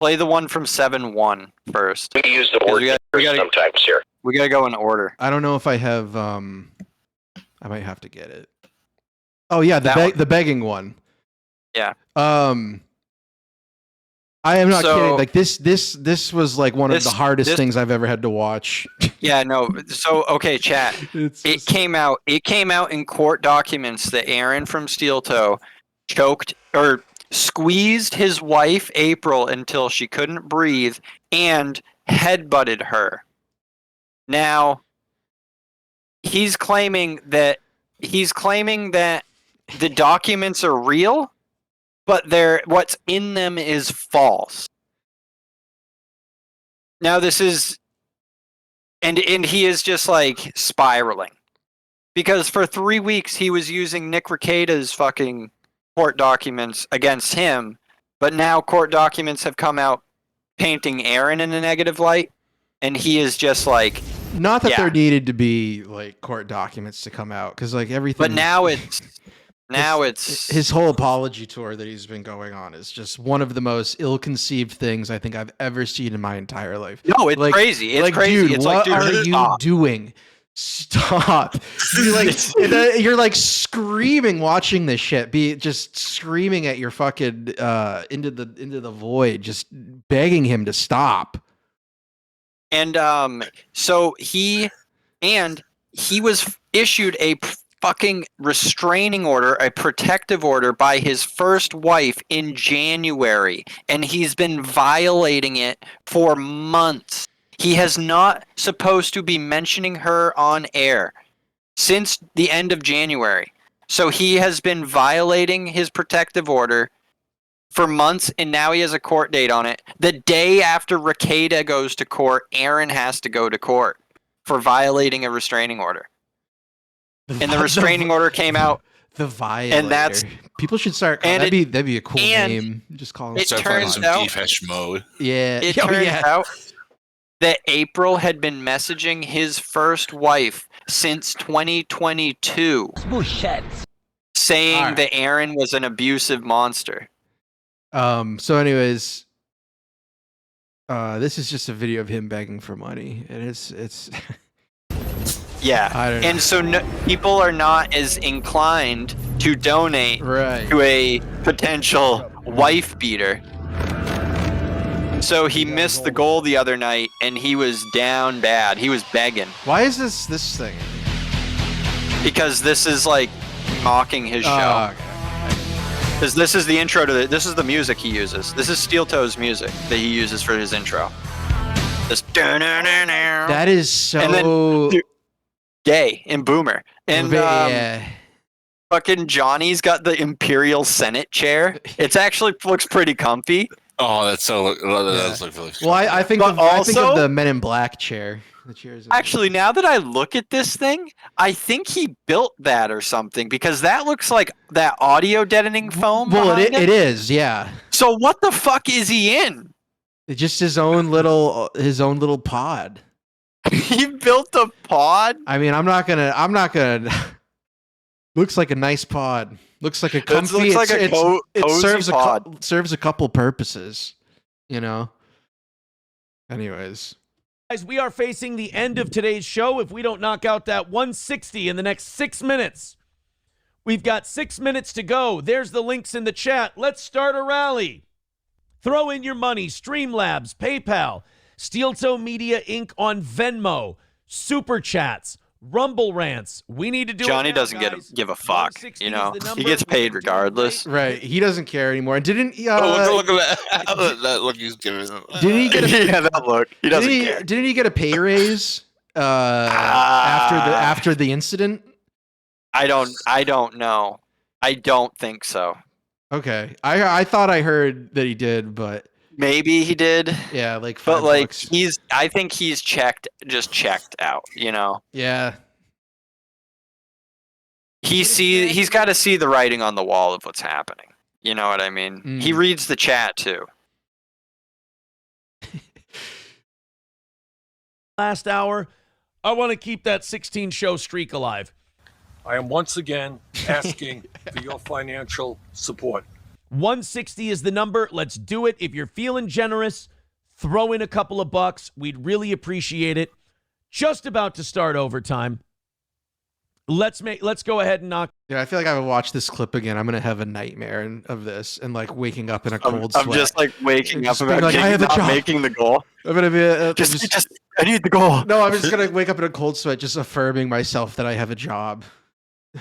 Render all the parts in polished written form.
Play the one from 7-1 first. We use the word sometimes here. We gotta go in order. I don't know if I have. I might have to get it. Oh yeah, the begging one. Yeah. I am not kidding. Like this was like one of the hardest things I've ever had to watch. Yeah, no. So okay, chat. It came out in court documents that Aaron from Steel Toe choked or squeezed his wife April until she couldn't breathe and headbutted her. Now he's claiming that the documents are real, but what's in them is false. Now this is and he is just like spiraling. Because for 3 weeks he was using Nick Rekieta's fucking court documents against him, but now court documents have come out painting Aaron in a negative light, and he is just like, not that there needed to be like court documents to come out, because like everything. But now it's his whole apology tour that he's been going on is just one of the most ill-conceived things I think I've ever seen in my entire life. No, it's like, crazy. It's like, crazy. Dude, it's what like, dude, are you doing? Stop! You're like screaming watching this shit. Just screaming at your fucking into the void, just begging him to stop. And so he was issued a fucking restraining order, a protective order by his first wife in January, and he's been violating it for months. He has not supposed to be mentioning her on air since the end of January. So he has been violating his protective order for months, and now he has a court date on it. The day after Rekieta goes to court, Aaron has to go to court for violating a restraining order. And the restraining order came out. The Violator. And that's people should start. That'd be a cool name. Just call it. It turns out. Mode. Yeah. It turns out that April had been messaging his first wife since 2022, saying that Aaron was an abusive monster. So, anyways, this is just a video of him begging for money, and it's. Yeah, I don't know. And so people are not as inclined to donate to a potential wife beater. So he missed the goal the other night, and he was down bad. He was begging. Why is this thing? Because this is like mocking his show. Okay. Because this is the intro to this is the music he uses. This is Steel Toe's music that he uses for his intro. This that is so and then, gay and boomer. And fucking Johnny's got the Imperial Senate chair. It's actually looks pretty comfy. Oh, that's so. That's like really. Well, I think of the Men in Black chair. The chairs. Actually, now that I look at this thing, I think he built that or something, because that looks like that audio deadening foam. Well, it is, yeah. So what the fuck is he in? It's just his own little pod. He built a pod? I mean, I'm not gonna. Looks like a nice pod. Looks like a comfy. It serves a couple purposes, you know. Anyways, guys, we are facing the end of today's show if we don't knock out that 160 in the next 6 minutes. We've got 6 minutes to go. There's the links in the chat. Let's start a rally. Throw in your money. Streamlabs, PayPal, Steel Toe Media Inc. on Venmo, Super Chats, Rumble Rants. We need to do Johnny it now, doesn't guys. give a fuck, you know. He gets paid regardless. Right. He doesn't care anymore. And didn't look at that. That look he's giving. Didn't he get that look? He doesn't care. Didn't he get a pay raise after the incident? I don't know. I don't think so. Okay. I thought I heard that he did, but maybe he did. Yeah, like $5. But like I think he's checked out, you know. Yeah. He's got to see the writing on the wall of what's happening. You know what I mean? He reads the chat too. Last hour, I want to keep that 16 show streak alive. I am once again asking for your financial support. 160 is the number. Let's do it. If you're feeling generous, throw in a couple of bucks. We'd really appreciate it. Just about to start overtime. Let's go ahead and knock. Yeah, I feel like I would watch this clip again. I'm gonna have a nightmare of this and like waking up in a cold sweat. I'm just like waking up about like, I have a not job. making the goal. I'm gonna be Just I need the goal. no. I'm just gonna wake up in a cold sweat, just affirming myself that I have a job.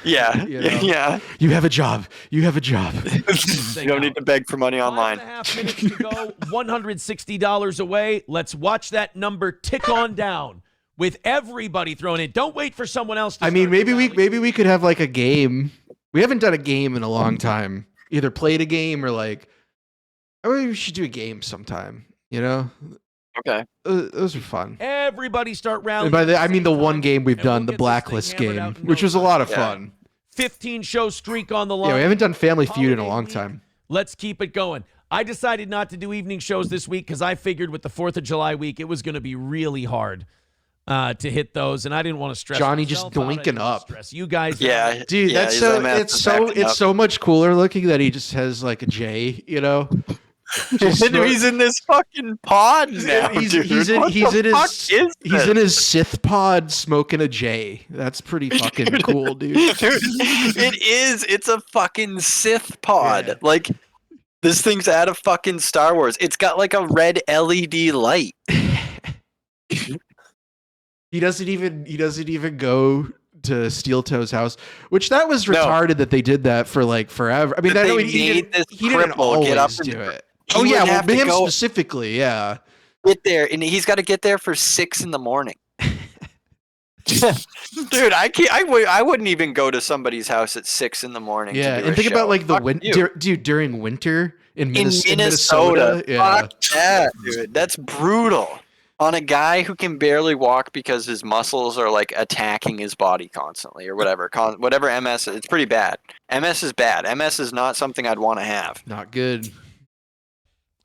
Yeah, You know? yeah. You have a job. You have a job. You don't need to beg for money online. 5.5 minutes to go. $160 away. Let's watch that number tick on down with everybody thrown in. Don't wait for someone else to I mean, start maybe we could have like a game. We haven't done a game in a long time. Either played a game or like, I mean, we should do a game sometime. You know? Okay. Those are fun. Everybody start rallying. And by the, I mean the one game we've And done, we'll the get this Blacklist thing hammered game, out in which no was a lot of time. fun. 15 show streak on the line. Yeah, we haven't done Family Feud in a Holiday long week. time. Let's keep it going. I decided not to do evening shows this week because I figured with the 4th of July week, it was going to be really hard to hit those, and I didn't want to stress Johnny myself just out. I doinking didn't want to up. stress you guys. Yeah, out. Dude, yeah, that's his so MS it's is so backing it's up. so much cooler looking that he just has like a J, you know? Just He's in this fucking pod now, he's dude. in What he's the in fuck his is he's this? in his Sith pod smoking a J. That's pretty fucking cool, dude. Dude, it is. It's a fucking Sith pod. Yeah. Like this thing's out of fucking Star Wars. It's got like a red LED light. He doesn't even go to Steel Toe's house, which that was No. retarded that they did that for like forever. I mean, That I know they he made this didn't cripple always get up do and- it. He Oh yeah, would well, have to him go- specifically, yeah. Get there, and he's got to get there for 6 in the morning. Dude, I wouldn't even go to somebody's house at 6 in the morning. Yeah, to do and a think show. about like the Fuck you. winter, dude, during winter in in Minnesota. Yeah. Fuck that, dude. That's brutal. On a guy who can barely walk because his muscles are like attacking his body constantly or whatever. Whatever MS is, it's pretty bad. MS is bad. MS is not something I'd want to have. Not good.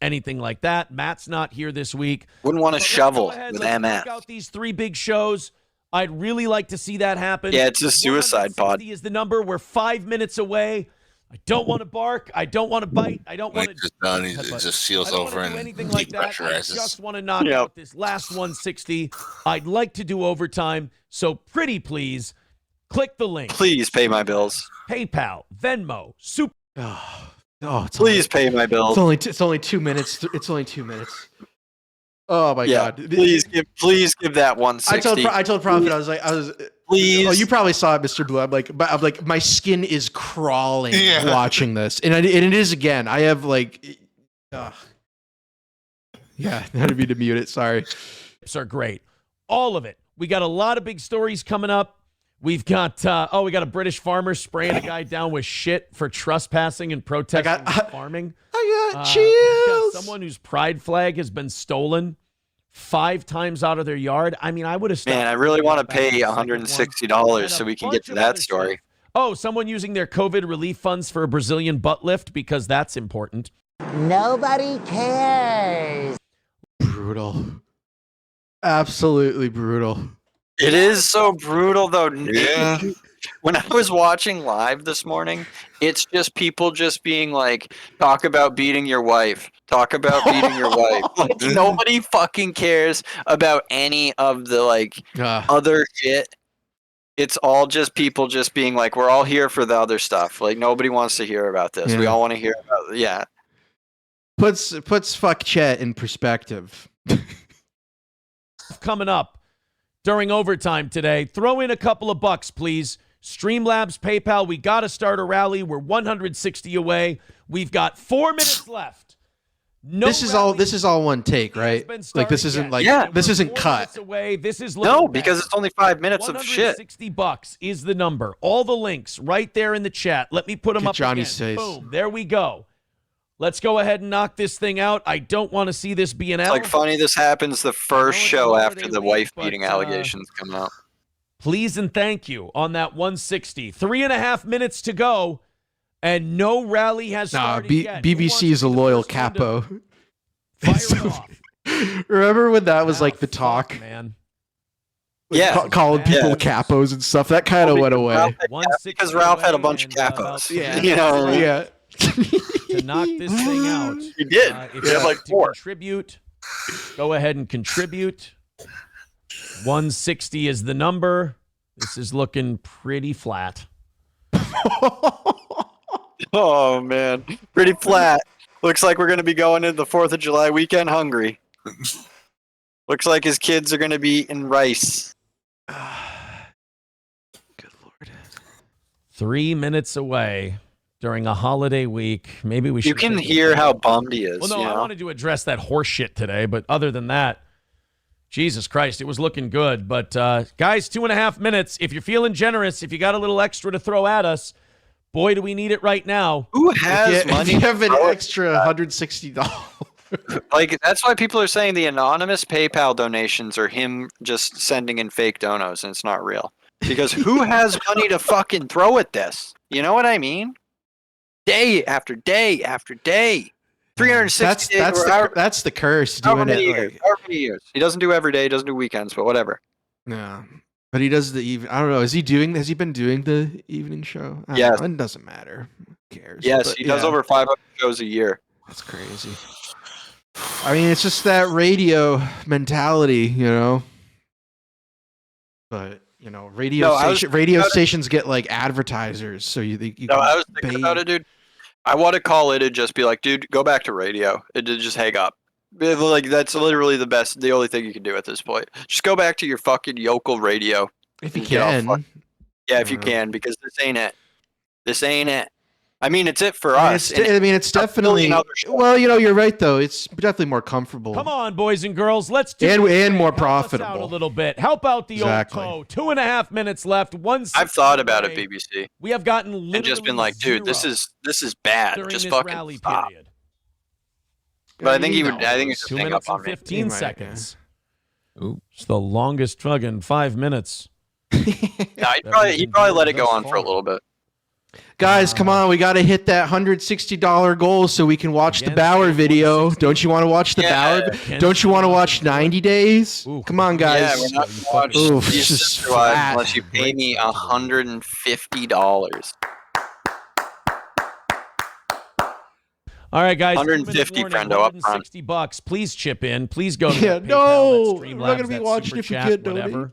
Anything like that. Matt's not here this week. Wouldn't want But to let's shovel go ahead, with let's MS. knock out these 3 big shows. I'd really like to see that happen. Yeah, it's a suicide pod. 160 is the number. We're 5 minutes away. I don't want to bark. I don't want to bite. I don't want Mike to. just done. He just seals I don't over want to do and anything like that. I depressurizes. just want to knock Yep. out this last 160. I'd like to do overtime. So pretty please, click the link. Please pay my bills. PayPal, Venmo, Super. It's Please pay my bills. It's only 2 minutes. It's only 2 minutes. Oh my Yeah, god. please give that 160. I told Prophet I was Please. Oh, you probably saw it, Mr. Blue. I'm like my skin is crawling Yeah. watching this, and it is again. I have like, yeah, that'd be to mute it. Sorry. Are great. All of it. We got a lot of big stories coming up. We've got we got a British farmer spraying a guy down with shit for trespassing and protesting farming. I got We've chills. got someone whose pride flag has been stolen 5 times out of their yard. I mean, I would have stopped. Man, I really want to back in pay the second one. $160 And so a we can bunch get to of that other story. stuff. Oh, someone using their COVID relief funds for a Brazilian butt lift because that's important. Nobody cares. Brutal. Absolutely brutal. It is so brutal, though. Yeah. When I was watching live this morning, it's just people just being like, talk about beating your wife. Talk about beating your wife. Like, nobody fucking cares about any of the, like, other shit. It's all just people just being like, we're all here for the other stuff. Like, nobody wants to hear about this. We Yeah. all want to hear about yeah. Puts fuck Chet in perspective. Coming up during overtime today. Throw in a couple of bucks, please. Streamlabs, PayPal, we got to start a rally. We're 160 away. We've got 4 minutes left. No this is rally all one take, right? has been Like this started isn't yet. like Yeah. this We're isn't 4 cut. minutes away. This is No, looking because bad. it's only 5 minutes of shit. $160 is the number. All the links right there in the chat. Let me put them Look at up Johnny's again. face. Boom. There we go. Let's go ahead and knock this thing out. I don't want to see this be an It's L. like funny this happens the first it's a show holiday after the week, wife but, beating allegations come out. Please and thank you on that 160. 3.5 minutes to go, and no rally has started yet. Who wants BBC is to a be the loyal first one to capo. Fire So- it off. Remember when that was like the Fuck, talk? man. Yeah. Calling people Yeah. capos and stuff. That kind of went away. 160 Because Ralph had a away bunch of and, about capos. 3 You know, minutes left. Yeah. to knock this thing out. You did. If You had like to 4. contribute, go ahead and contribute. 160 is the number. This is looking pretty flat. Oh man, pretty flat. Looks like we're gonna be going into the 4th of July weekend hungry. Looks like his kids are gonna be eating rice. Good Lord. 3 minutes away during a holiday week. Maybe we should. You can hear how bummed he is. Well, no, you I know? wanted to address that horse shit today, but other than that, Jesus Christ, it was looking good. But guys, 2.5 minutes. If you're feeling generous, if you got a little extra to throw at us, boy, do we need it right now. Who has If money? you have an to throw at extra $160. Like that's why people are saying the anonymous PayPal donations are him just sending in fake donos and it's not real. Because who has money to fucking throw at this? You know what I mean? Day after day after day. 360 days. That's the curse However doing many it. years, Like, however many years. He doesn't do every day, he doesn't do weekends, but whatever. no. But he does the even. I don't know. Has he been doing the evening show? I don't Yes. know. It doesn't matter. Who cares? Yes, But he does yeah, over 500 shows a year. That's crazy. I mean, it's just that radio mentality, you know. But you know, radio stations get like advertisers, so you No, I was thinking about it, dude. I want to call it and just be like, dude, go back to radio and just hang up. Like that's literally the only thing you can do at this point. Just go back to your fucking yokel radio. if you Get off can. Yeah, if you can, because this ain't it. This ain't it. I mean, it's it for I mean, us. it's definitely. Well, you know, you're right though. It's definitely more comfortable. Come on, boys and girls. Let's do And this thing. more Help us out profitable. a little bit. Help out the Exactly. old toe. 2.5 minutes left. I've thought about it, BBC, We have gotten literally and just been like, dude, this is bad. during Just this fucking rally stop. period. But I think he You would. know, I think he's just 2 hang minutes up and on me. 15 He might, seconds. It's the longest fucking 5 minutes. No, he'd probably let it go on for a little bit. Guys, come on, we got to hit that $160 goal so we can watch the Again, Bauer video. 160. Don't you want to watch the Yeah. Bauer? Don't you want to watch 90 Days? Ooh. Come on, Yeah, guys. we're not You gonna watch fucking- Oof, Your it's just Sister Wives flat. unless you pay me $150. All right, guys. 150, friendo, up front. $160. Please chip in. Please go to Yeah, that PayPal, no, that we're Streamlabs, not gonna be that watching Super if we Chat, can't donate. whatever.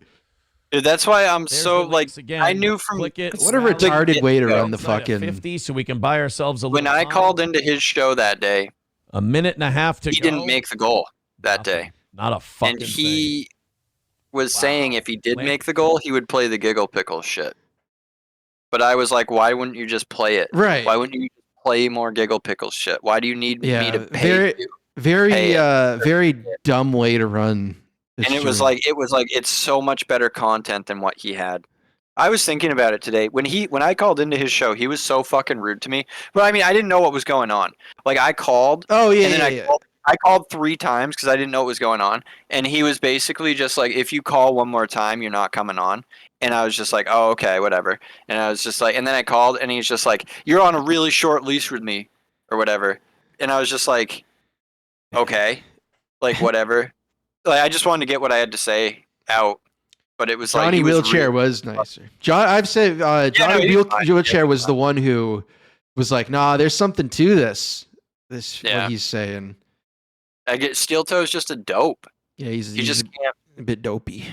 Dude, that's why I'm There's so the like. links again. I knew from Click it. What a Rally retarded way to go. run the outside of fucking. 50 so we can buy ourselves a when little I time. called into his show that day. A minute and a half to He go. didn't make the goal that day, Not a fucking and he was Wow. saying if he did Lamp. make the goal, he would play the Gigglepickles shit. But I was like, why wouldn't you just play it? Right. Why wouldn't you play more Gigglepickles shit? Why do you need me Yeah, to pay you? very, Hey, very dumb way to run. this And it was stream. like it's so much better content than what he had. I was thinking about it today. When I called into his show, he was so fucking rude to me. But I mean, I didn't know what was going on. Like I called, Oh yeah, and then yeah. I called 3 times because I didn't know what was going on, and he was basically just like, if you call one more time, you're not coming on. And I was just like, oh okay, whatever. And I was just like, and then I called, and he's just like, you're on a really short leash with me, or whatever. And I was just like, okay, like whatever. Like I just wanted to get what I had to say out. But it was like Johnny he was Wheelchair really- was nicer. I've said Johnny he was fine. Wheelchair was the one who was like, "Nah, there's something to this. Yeah. What he's saying." I get Steel Toe's just a dope. Yeah, he's He just can't. a bit dopey.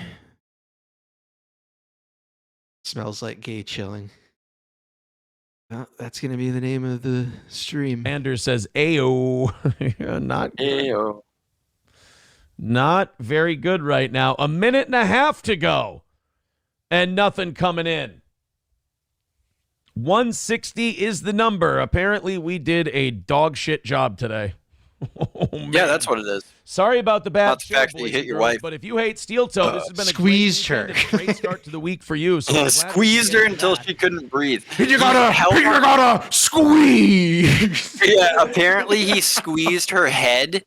Smells like gay chilling. Well, that's gonna be the name of the stream. Anders says, "Ayo." Not good. Ew. Not very good right now. A minute and a half to go. And nothing coming in. 160 is the number. Apparently, we did a dog shit job today. Oh, man. Yeah, that's what it is. Sorry about the bad Not the show, fact that you boys hit and your girls, wife. but if you hate Steel Toe, this has been a Squeezed great her. weekend and a great start to the week for you. So I'm glad we Squeezed get her into until that. she couldn't breathe. You gotta squeeze. Yeah, apparently he squeezed her head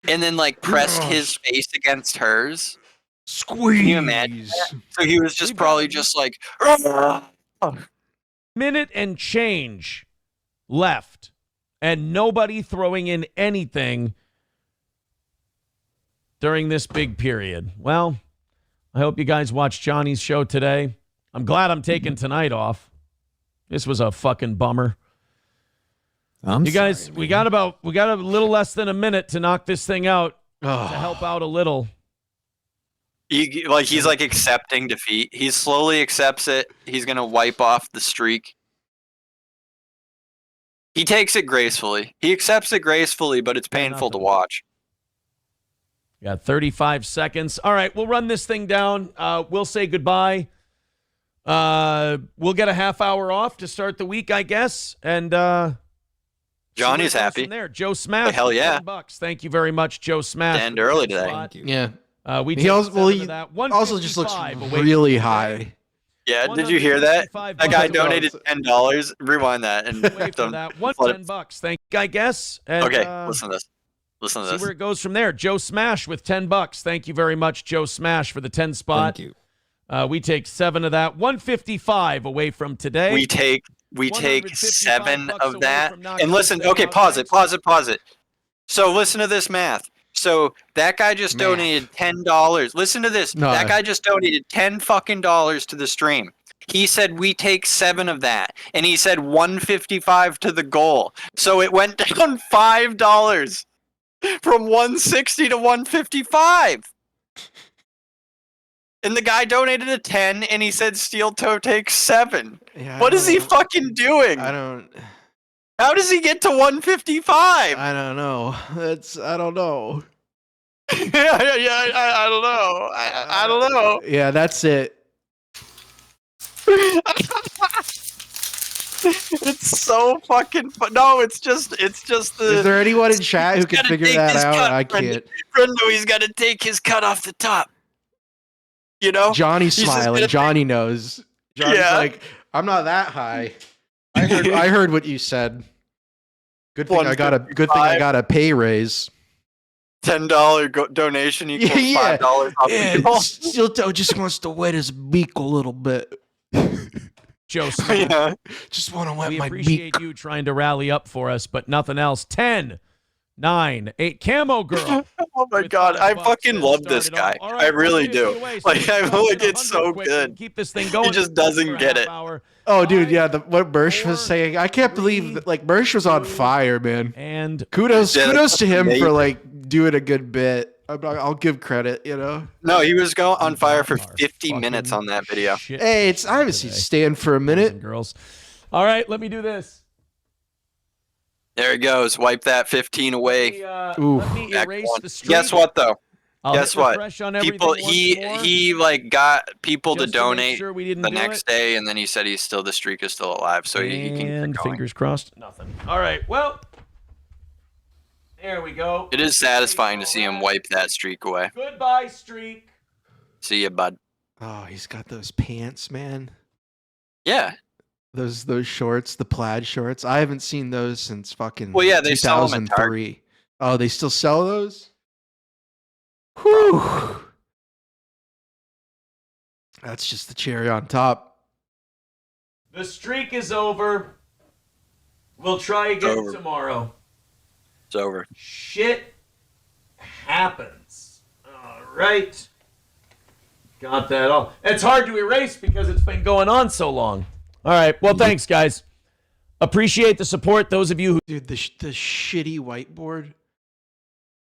and then like pressed his face against hers. Squeeze. Can you imagine that? So he was just We've probably got- just like, Minute and change left, and nobody throwing in anything during this big period. Well, I hope you guys watched Johnny's show today. I'm glad I'm taking tonight off. This was a fucking bummer. You guys, we got a little less than a minute to knock this thing out to help out a little. He's like accepting defeat. He slowly accepts it. He's gonna wipe off the streak. He takes it gracefully. He accepts it gracefully, but it's painful to watch. Got 35 seconds. All right, we'll run this thing down. We'll say goodbye. We'll get a half hour off to start the week, I guess. And Johnny's happy. From there, Joe Smash. Hell yeah! $10. Thank you very much, Joe Smash. And early today. Thank you. Yeah. He also just looks really high. Yeah, did you hear that? That guy donated $10. Rewind that and wait for that. $10. Thank you, I guess. And, okay, listen to this. Listen to this. See where it goes from there. Joe Smash with $10. Thank you very much, Joe Smash, for the 10 spot. Thank you. We take 7 of that. 155 away from today. We take 7 of that. And listen, okay, pause it. So listen to this math. So that guy just donated $10. Listen to this. No. That guy just donated $10 fucking dollars to the stream. He said we take 7 of that, and he said 155 to the goal. So it went down $5 from 160 to 155. And the guy donated a 10, and he said Steel Toe takes 7. Yeah, what is he fucking doing? I don't. How does he get to 155? I don't know. I don't know. I don't know. I don't know. Yeah, that's it. It's so fucking no, it's just the. Is there anyone in chat who can figure that out? I can't. Brendo, he's got to take his cut off the top. You know, Johnny's smiling. Johnny knows. Johnny's like, I'm not that high. I heard what you said. Good thing I got a pay raise. $10 donation equals $5 off the goal. Steel Toe just wants to wet his beak a little bit. Joe Smith, just want to wet we my appreciate beak. you trying to rally up for us, but nothing else. 10, 9, 8. Camo Girl. Oh my god, I fucking love this guy. Right, I really do. away, Like, I feel like it's so quick good. and keep this thing going. He just doesn't get it. Oh, dude, yeah, what Mersh was saying. I can't believe that, like, Mersh was on fire, man. And kudos to him for like doing a good bit. I'll give credit, you know. No, he was on fire for 50 minutes on that video. Hey, it's obviously stand for a minute, girls. All right, let me do this. There he goes. Wipe that 15 away. Let me erase the streak. Guess what though? Guess what? People, he like got people to donate sure the next day, and then he said the streak is still alive, so he can keep going. Fingers crossed. Nothing. All right. Well, there we go. It is satisfying to see him wipe that streak away. Goodbye, streak. See ya, bud. Oh, he's got those pants, man. Yeah. Those shorts, the plaid shorts. I haven't seen those since fucking they 2003. sell them at Target. Oh, they still sell those? Whew. That's just the cherry on top. The streak is over. We'll try again tomorrow. It's over. Shit happens. All right. Got that all. It's hard to erase because it's been going on so long. All right. Well, thanks, guys. Appreciate the support. Those of you who... Dude, the shitty whiteboard.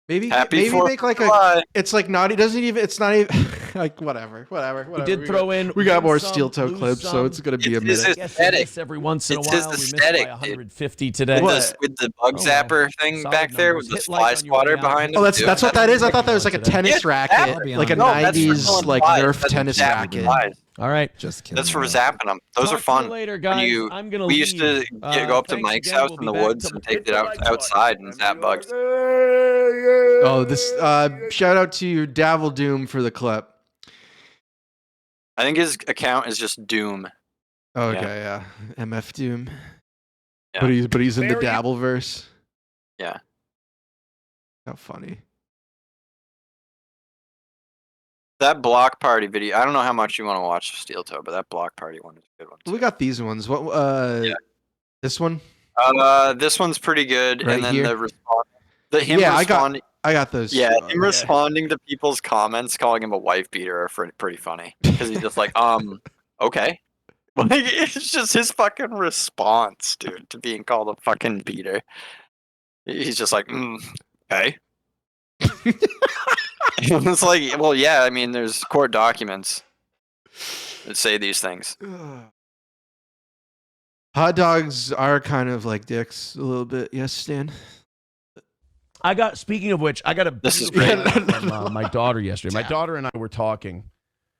Maybe make like a. It's like not. It doesn't even. It's not even like whatever. We did throw in. We got more Steel Toe clips, so it's gonna be a minute. It's aesthetic. Every once in a It's while, his we missed aesthetic, by 150 today. With the bug zapper thing Solid back there, numbers. with the Hit fly like on your swatter way out. behind Oh, him. that's what that is. I thought that was like a tennis racket, like a No, that's for '90s killing like flies. Nerf That's tennis zapping racket. flies. All right. Just kidding. That's for zapping them. Those are Talk to fun. you later, guys. I'm gonna We used to go up to thanks Mike's again. house We'll in be the back woods to- and take it outside and zap bugs. Oh, this shout out to Davil Doom for the clip. I think his account is just Doom. Okay, yeah. MF Doom. Yeah. But he's in the Dabbleverse. Yeah. How funny. That block party video. I don't know how much you want to watch Steel Toe, but that block party one is a good one. We got these ones. What? This one. This one's pretty good, Right and then here? the response. I got those. Yeah, him responding to people's comments, calling him a wife beater, are pretty funny because he's just like, okay. Like, it's just his fucking response, dude, to being called a fucking beater. He's just like, okay. It's like, well, yeah, I mean, there's court documents that say these things. Hot dogs are kind of like dicks a little bit. Yes, Stan? Speaking of which, I got a This is beautiful great. letter from my daughter yesterday. My daughter and I were talking.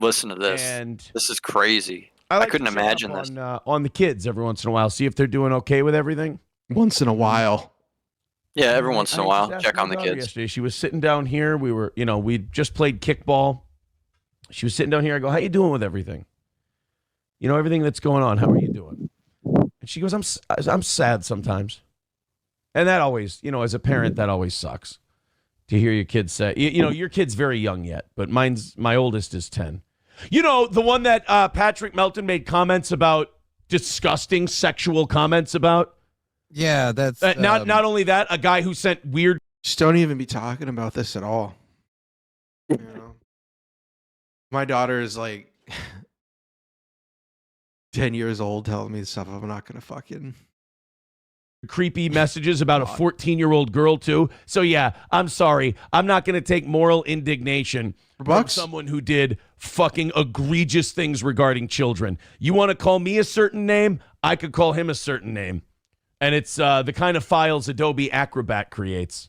Listen to this. And This is crazy. I like couldn't to check imagine up this. on the kids every once in a while, see if they're doing okay with everything. Once in a while. Yeah, every once in a I while, just check asked on my the daughter kids. Yesterday, she was sitting down here. We just played kickball. She was sitting down here. I go, "How you doing with everything? Everything that's going on. How are you doing?" And she goes, "I'm sad sometimes." And that always, as a parent, that always sucks to hear your kids say. Your kid's very young yet, but my oldest is 10. The one that Patrick Melton made comments about, disgusting sexual comments about. Yeah, that's not only that, a guy who sent weird. Just don't even be talking about this at all. My daughter is like 10 years old telling me stuff I'm not going to fucking... creepy messages about a 14-year-old girl too. So yeah, I'm sorry. I'm not going to take moral indignation from someone who did fucking egregious things regarding children. You want to call me a certain name? I could call him a certain name. And it's the kind of files Adobe Acrobat creates,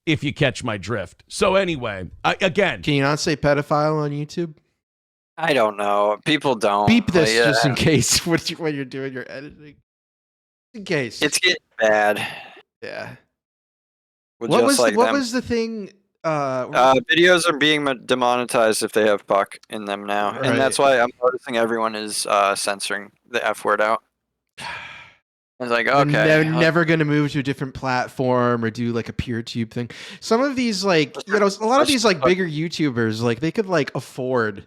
if you catch my drift. So anyway, again. Can you not say pedophile on YouTube? I don't know. People don't. Beep this just in case when you're doing your editing. In case. It's getting bad. Yeah. What was the thing? Videos are being demonetized if they have fuck in them now. Right. And that's why I'm noticing everyone is censoring the F word out. I was like, okay. They're never going to move to a different platform or do like a PeerTube thing. Some of these, like, a lot of these like bigger YouTubers, like they could like afford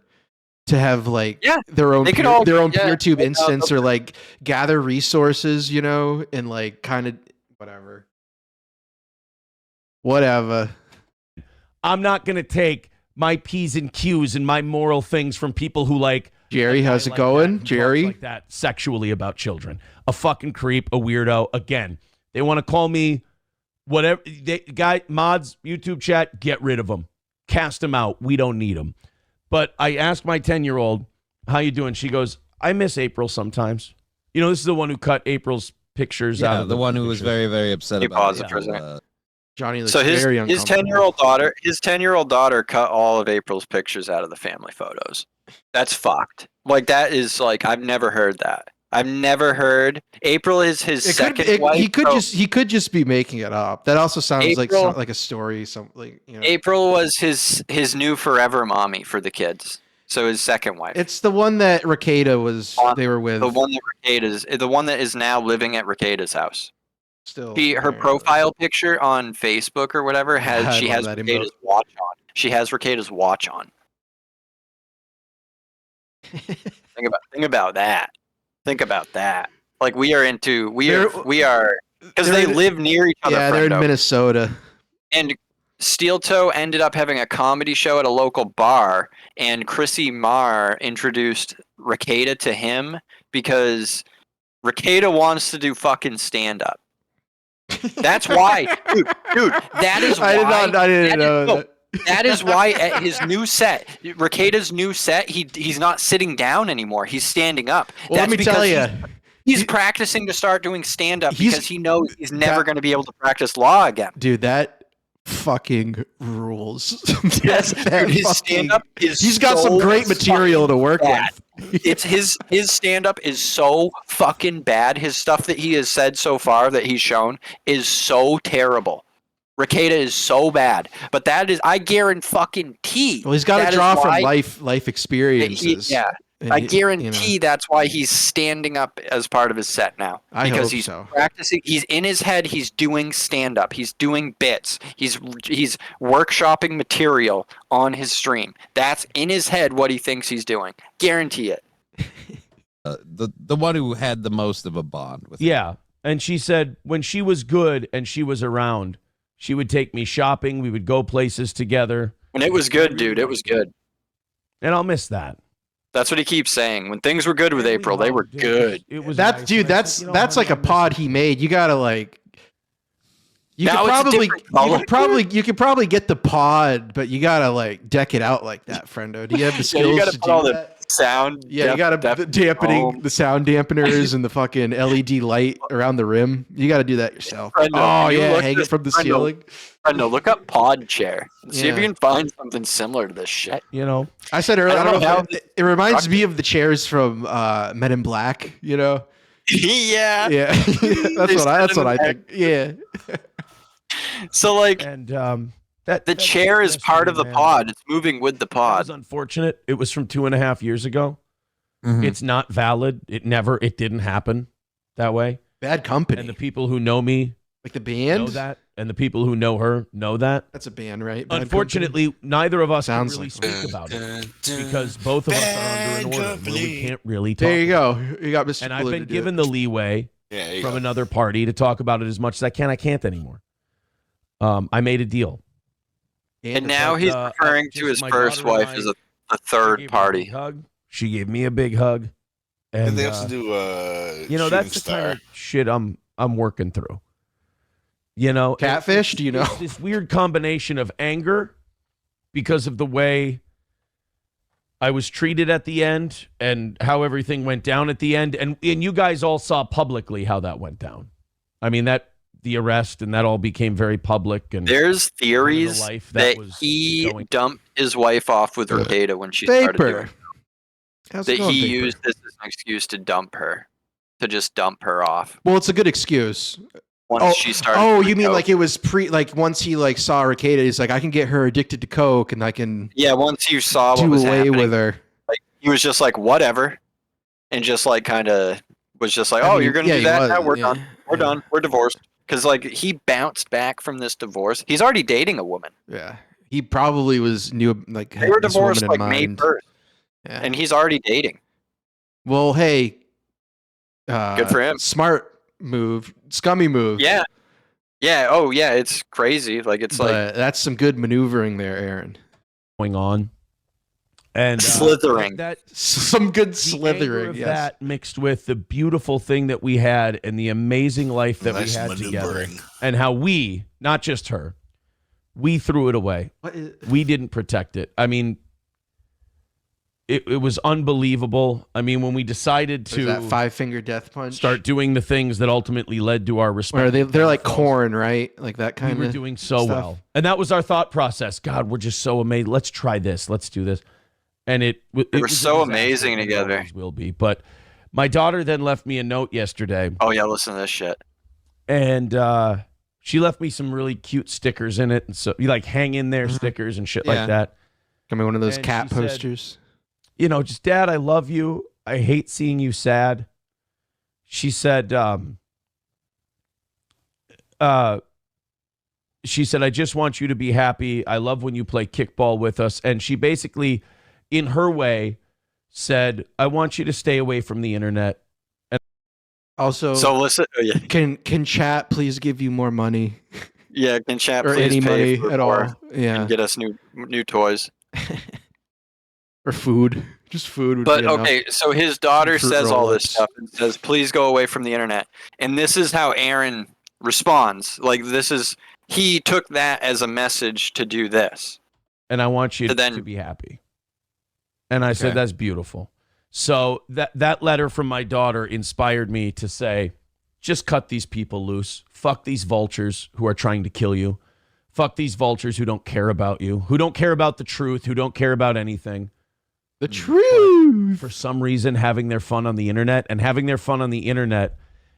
to have like their own PeerTube instance or like gather resources, and like kind of whatever. I'm not going to take my P's and Q's and my moral things from people who like Jerry. How's it going, Jerry? Like that sexually about children. A fucking creep, a weirdo. Again, they want to call me whatever. Mods, YouTube chat, get rid of them. Cast them out. We don't need them. But I asked my 10-year-old, how you doing? She goes, I miss April sometimes. This is the one who cut April's pictures out of the one who was very, very upset about it. Johnny looks so very his 10-year-old daughter cut all of April's pictures out of the family photos. That's fucked. Like, that is like, I've never heard that. I've never heard. April is his second wife. He could just be making it up. That also sounds like a story. April was his new forever mommy for the kids. So his second wife. It's the one that Rakeda they were with. The one that is now living at Rakeda's house. Still, her profile picture on Facebook or whatever has Rakeda's watch on. She has Rakeda's watch on. Think about that. Think about that. Like, we are because they live near each other. Yeah, they're in Minnesota. And Steel Toe ended up having a comedy show at a local bar, and Chrissy Marr introduced Rakeda to him because Rakeda wants to do fucking stand-up. That's why, dude. That is why. I didn't know that. That is why at his new set, Rakeda's new set, he's not sitting down anymore. He's standing up. Well, let me tell you. He's practicing to start doing stand-up because he knows he's never going to be able to practice law again. Dude, that fucking rules. Yes, dude, his stand-up is he's got some great material to work with. It's his stand-up is so fucking bad. His stuff that he has said so far that he's shown is so terrible. Rakeda is so bad, but that is, I guarantee. Well, he's got to draw from life experiences. I guarantee that's why he's standing up as part of his set now. Because he's practicing. He's in his head. He's doing stand-up. He's doing bits. He's workshopping material on his stream. That's in his head what he thinks he's doing. Guarantee it. The one who had the most of a bond with him. Yeah, and she said when she was good and she was around, she would take me shopping. We would go places together. And it was good, dude. It was good. And I'll miss that. That's what he keeps saying. When things were good with April, they were good. It was That's nice. dude. And I That's said, that's honey, like a I miss pod you he too. made. You gotta like. You Now could it's a probably different color. you could probably get the pod, but you gotta like deck it out like that, friendo. Do you have the Yeah, skills you gotta to put do all that? the sound. Yeah, you gotta depth the dampening foam. the sound dampeners and the fucking LED light around the rim. You gotta do that yourself. Friendo, Oh can you yeah, look hang this- it from the Friendo, ceiling. Friendo, look up pod chair and see if Yeah. you can find something similar to this shit. You know, I said earlier. I I don't don't know know if it reminds me of the chairs from Men in Black. You know. Yeah. Yeah, that's what I think. Yeah. So like and the chair is part of the pod. It's moving with the That was pod. unfortunate. It was from 2.5 years ago. Mhm. It's not valid. It didn't happen that way. Bad Company. And the people who know me Like the band? know that, and the people who know her know that. That's a band, right? Bad Unfortunately, neither of us can Sounds really like speak about it because both of us are under an order where we can't really talk. There you about go. You got Mr. And I've Blue been to do given it. the leeway Yeah, there you from go. another party to talk about it as much as I can. I can't anymore. I made a deal. And now But, he's I referring to just- his my first daughter and wife I- as a I third gave her a big party. hug. She gave me a big hug. And Did they also do you know, Shooting that's the Star? kind of shit I'm working through. You know, Catfish? Do you know? It's this weird combination of anger because of the way I was treated at the end and how everything went down at the end, and you guys all saw publicly how that went down. I mean, the arrest and that all became very public. And There's theories life that was he going. dumped his wife off with her data when she started doing Vapor. it. How's That it going, he Vapor? used this as an excuse to dump her, to just dump her off Well, it's a good excuse. once she started. Oh, doing you mean coke. like it was like once he like saw Ricada, he's like, I can get her addicted to coke and I can Yeah, once you saw what do was away happening, with her. like he was just like whatever, and just like kind of was just like, I oh, mean, you're gonna yeah, do he that? was, Now we're yeah, done. We're yeah. done. We're divorced. Because like he bounced back from this divorce. He's already dating a woman. Yeah, he probably knew like They had were this divorced woman in like May mind. 1st, Yeah. and he's already dating. Well, hey, Good for him. Smart move, scummy move. Yeah, yeah. Oh yeah, it's crazy. Like it's like But that's some good maneuvering there, Aaron. Going on. And Slithering. that Some good the anger slithering. of Yes. that mixed with the beautiful thing that we had and the amazing life that Nice we had together, maneuvering. and how we, not just her, we threw it away. What is, We didn't protect it. I mean, it was unbelievable. I mean, when we decided there's that to 5-finger death punch. start doing the things that ultimately led to our respect, Where they're like corn, right? Like that we kind were of. doing so stuff. well, and that was our thought process. God, we're just so amazed. Let's try this. Let's do this, and it were was a so disaster, amazing and it together. always will be. But my daughter then left me a note yesterday. oh yeah, listen to this shit. And she left me some really cute stickers in it. And so you like hang in there stickers and shit Yeah. like that. I mean, one of those And cat she said- posters. You know, just Dad, I love you. I hate seeing you sad. She said, I just want you to be happy. I love when you play kickball with us. And she basically, in her way, said, I want you to stay away from the internet. Also, So listen. Oh, yeah, can chat please give you more money yeah. Can chat or please any pay money for at more all? Yeah, and get us new toys. or food. Just food would But be enough. okay, so his daughter Fruit says all this roll-ups. stuff and says, "Please go away from the internet." And this is how Aaron responds. Like he took that as a message to do this. And I want you So then- to be happy. And I said, Okay. that's beautiful. So that letter from my daughter inspired me to say, just cut these people loose. Fuck these vultures who are trying to kill you. Fuck these vultures who don't care about you, who don't care about the truth, who don't care about anything. The truth. For some reason, having their fun on the internet, and having their fun on the internet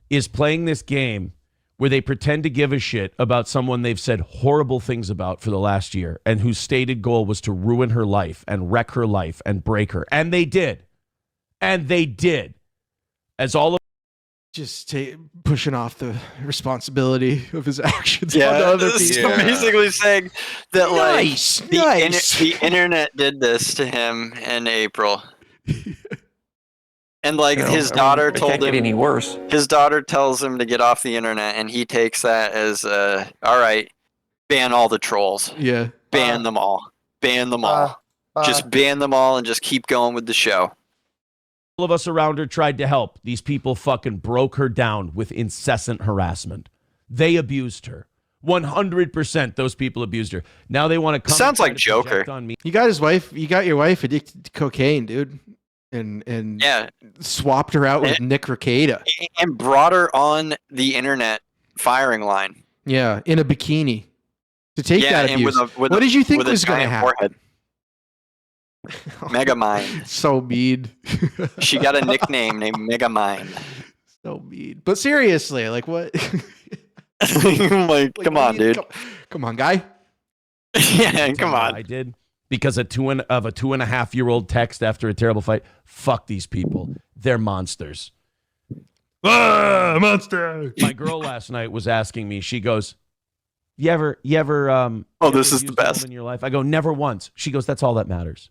is playing this game where they pretend to give a shit about someone they've said horrible things about for the last year and whose stated goal was to ruin her life and wreck her life and break her. And they did. And they did. As all of Just pushing off the responsibility of his actions Yeah, onto other this is people. Yeah. basically saying that Nice, like nice. the internet did this to him in April. And like his daughter told him any worse. his daughter tells him to get off the internet, and he takes that as all right, ban all the trolls, Yeah. ban them all, ban them all, just ban them all, and just keep going with the show. All of us around her tried to help. These people fucking broke her down with incessant harassment. They abused her. 100% those people abused her. Now they want to come. Sounds like Joker. On me. You got your wife addicted to cocaine, dude. And Yeah, swapped her out with Nick Rekieta. and brought her on the internet firing line. Yeah, in a bikini. To take that and abuse. with What did you think with a was going to giant happen? forehead. Megamind. So mean. She got a nickname named Megamind. So mean. But seriously, like what? Like, come on, dude. Come on, guy. Yeah, come on. I did because of a 2.5-year-old text after a terrible fight. Fuck these people. They're monsters. Monster. My girl last night was asking me. She goes, "You ever Oh, this is abused the a best. woman in your life?" I go, "Never once." She goes, "That's all that matters."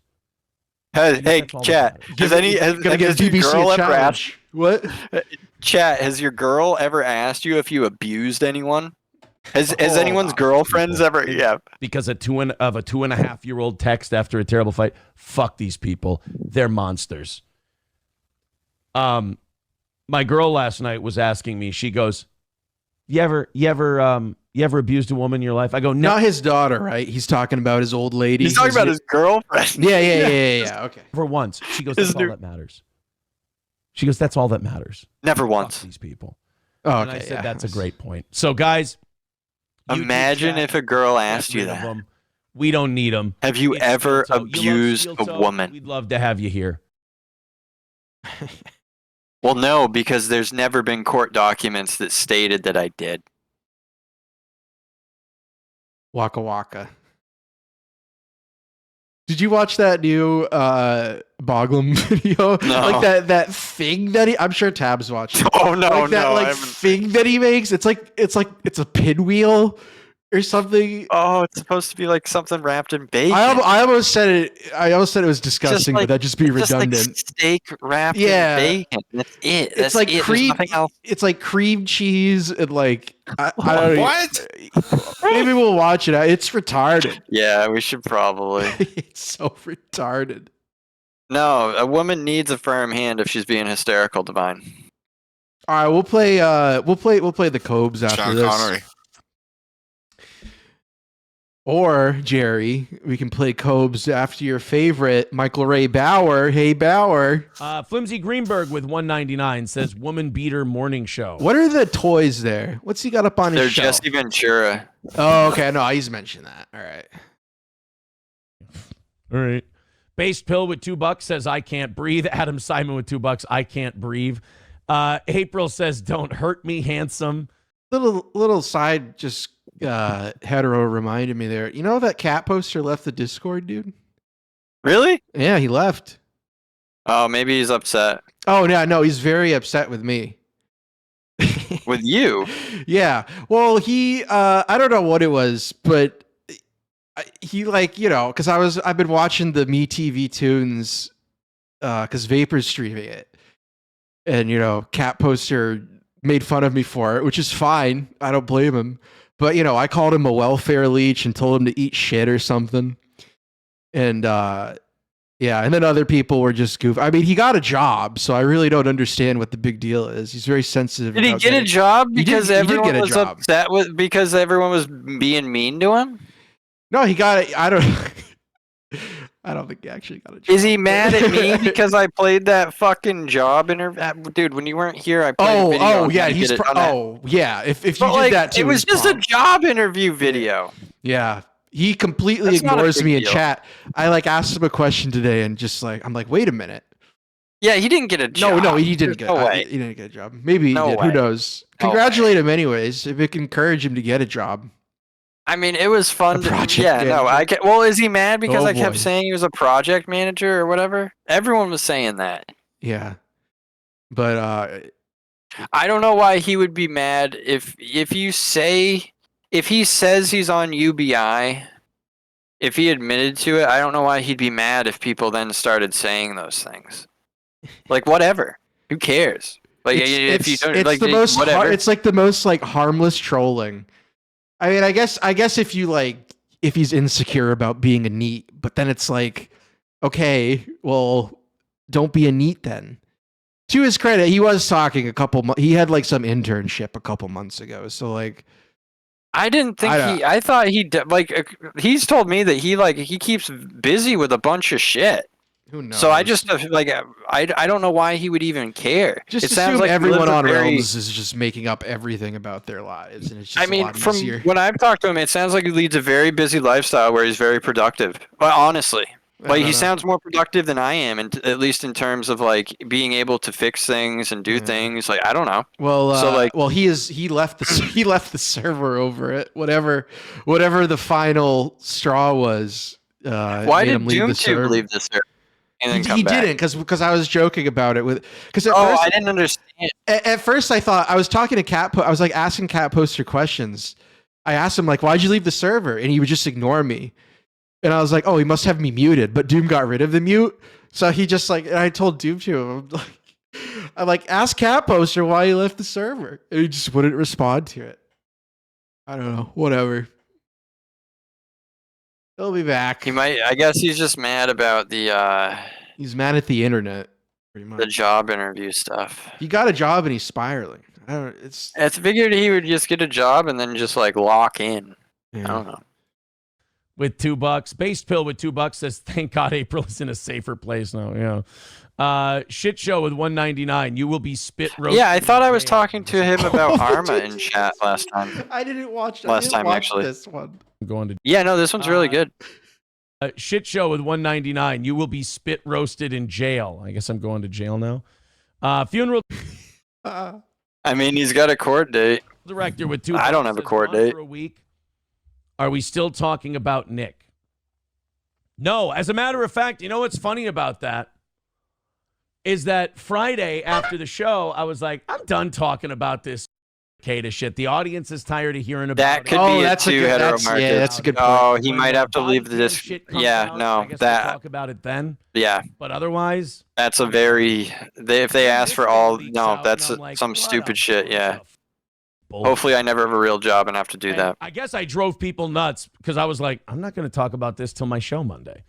Hey, That's all that chat. matters. Has Gonna get your BBC girl a ever asked? challenge. What? Chat. Has your girl ever asked you if you abused anyone? Has anyone's girlfriends ever? Yeah. Because of a 2.5-year-old text after a terrible fight. Fuck these people. They're monsters. My girl last night was asking me. She goes, "You ever abused a woman in your life?" I go, "No." Not his daughter, right? He's talking about his old lady. He's talking about his girlfriend. Yeah. Okay. Never once. She goes, "That's all that matters." She goes, "That's all that matters." Never Fuck once. these people. Oh, And okay. I said, "That's a great point." So, guys, YouTube Imagine chat, if a girl get asked you rid of that. them. We don't need them. Have you ever abused a woman? We'd love to have you here. Well, no, because there's never been court documents that stated that I did. Waka waka. Did you watch that new Boglum video? No. Like that thing that I'm sure Tab's watching. Oh no, Like that no, I like haven't. thing that he makes. It's a pinwheel or something. Oh, it's supposed to be like something wrapped in bacon. I almost said it was disgusting, like- but that'd just be Just like redundant. steak wrapped Yeah. in bacon. That's it. It's That's like it. cream. There's nothing else. It's like cream cheese and like I don't know. What? Maybe we'll watch it. It's retarded. Yeah, we should probably. It's so retarded. No, a woman needs a firm hand if she's being hysterical, Divine. All right, we'll play the Cobes after Sean this. Connery. Or Jerry, we can play Cobes after your favorite Michael Ray Bauer. Hey Bauer, Flimsy Greenberg with 199 says woman beater morning show. what are the toys there? What's he got up on They're his shelf? Jesse Ventura. Oh, okay. No, he's mentioned that. All right. All right. Based Pill with $2 says I can't breathe. Adam Simon with $2 I can't breathe. April says don't hurt me, handsome. Little side just hetero reminded me there. You know that cat poster left the Discord, dude? Really? Yeah, he left. Oh, maybe he's upset Oh no, he's very upset with me. with you. Yeah. Well, he I don't know what it was, but he because I've been watching the Me TV Tunes because Vapor's streaming it, and Cat Poster made fun of me for it, which is fine. I don't blame him. But I called him a welfare leech and told him to eat shit or something. And yeah, and then other people were just goofy. I mean, he got a job, so I really don't understand what the big deal is. He's very sensitive. Did he about get a getting- job He did- because he did everyone get a was job. upset with because everyone was being mean to him? No, he got it. I don't think he actually got a job. Is he mad at me because I played that fucking job interview? Dude, when you weren't here, I played a video. Oh, on yeah, how to he's get it done. yeah. If you But, did that too, it was he's just a probably- job interview video. Yeah, he completely That's not a ignores big me in deal. chat. I asked him a question today, and I'm like, wait a minute. Yeah, he didn't get a job. No, he didn't There's get. no way. He didn't get a job. Maybe he No did. way. Who knows? No Congratulate him anyways. If it can encourage him to get a job. I mean, it was fun. A project Yeah, no, manager. Well, is he mad because Oh, I kept boy. saying he was a project manager or whatever? Everyone was saying that. Yeah, but I don't know why he would be mad if he says he's on UBI. If he admitted to it, I don't know why he'd be mad if people then started saying those things. Like whatever, who cares? Like if you don't, it's like the most whatever. it's like the most like harmless trolling. I mean, I guess if if he's insecure about being a neat, but then it's like, okay, well, don't be a neat then. to his credit, he was talking he had like some internship a couple months ago. So like, I didn't think I thought he's told me that he keeps busy with a bunch of shit. who knows? So I just I don't know why he would even care. Just it sounds assume like everyone on Realms is just making up everything about their lives, and it's just a lot from easier. when I've talked to him, it sounds like he leads a very busy lifestyle where he's very productive. But honestly, he sounds more productive than I am, and at least in terms of like being able to fix things and do things. Like I don't know. Well, so he left the server over it. Whatever the final straw was. Why did DoomTube leave the server? And he didn't because I was joking about it first I didn't understand. At first I thought I was talking to I was like asking Cat Poster questions. I asked him like, why'd you leave the server? And he would just ignore me. And I was like, oh, he must have me muted, but Doom got rid of the mute. So he just like, and I told Doom to him, I'm like, ask Cat Poster why he left the server. And he just wouldn't respond to it. I don't know, whatever. He'll be back. He might. I guess he's just mad about the. He's mad at the internet, pretty much. The job interview stuff. He got a job and he's spiraling. It's figured he would just get a job and then just like lock in. Yeah. I don't know. With $2, Based Pill with $2 says, "Thank God April is in a safer place now." Yeah. Shit Show with $1.99. You will be spit roasted. Yeah, I thought I was talking to him about Arma in chat last time. I didn't watch Actually. This one. I'm going to. Yeah, no, this one's really good. Shit Show with $1.99. You will be spit roasted in jail. I guess I'm going to jail now. Funeral. I mean, he's got a court date. Director with $2. I don't have a court date. For a week. Are we still talking about Nick? No. As a matter of fact, you know what's funny about that? Is that Friday after the show, I was like, I'm done talking about this Cicada shit. The audience is tired of hearing about that. Could be it too, hetero market. Yeah, that's a good point. Oh, he might have to leave this. Yeah, no, I guess we'll talk about it then. Yeah. But otherwise, that's a very. If they ask for all, no, that's some stupid shit. Yeah. Hopefully, I never have a real job and have to do that. I guess I drove people nuts because I was like, I'm not going to talk about this till my show Monday.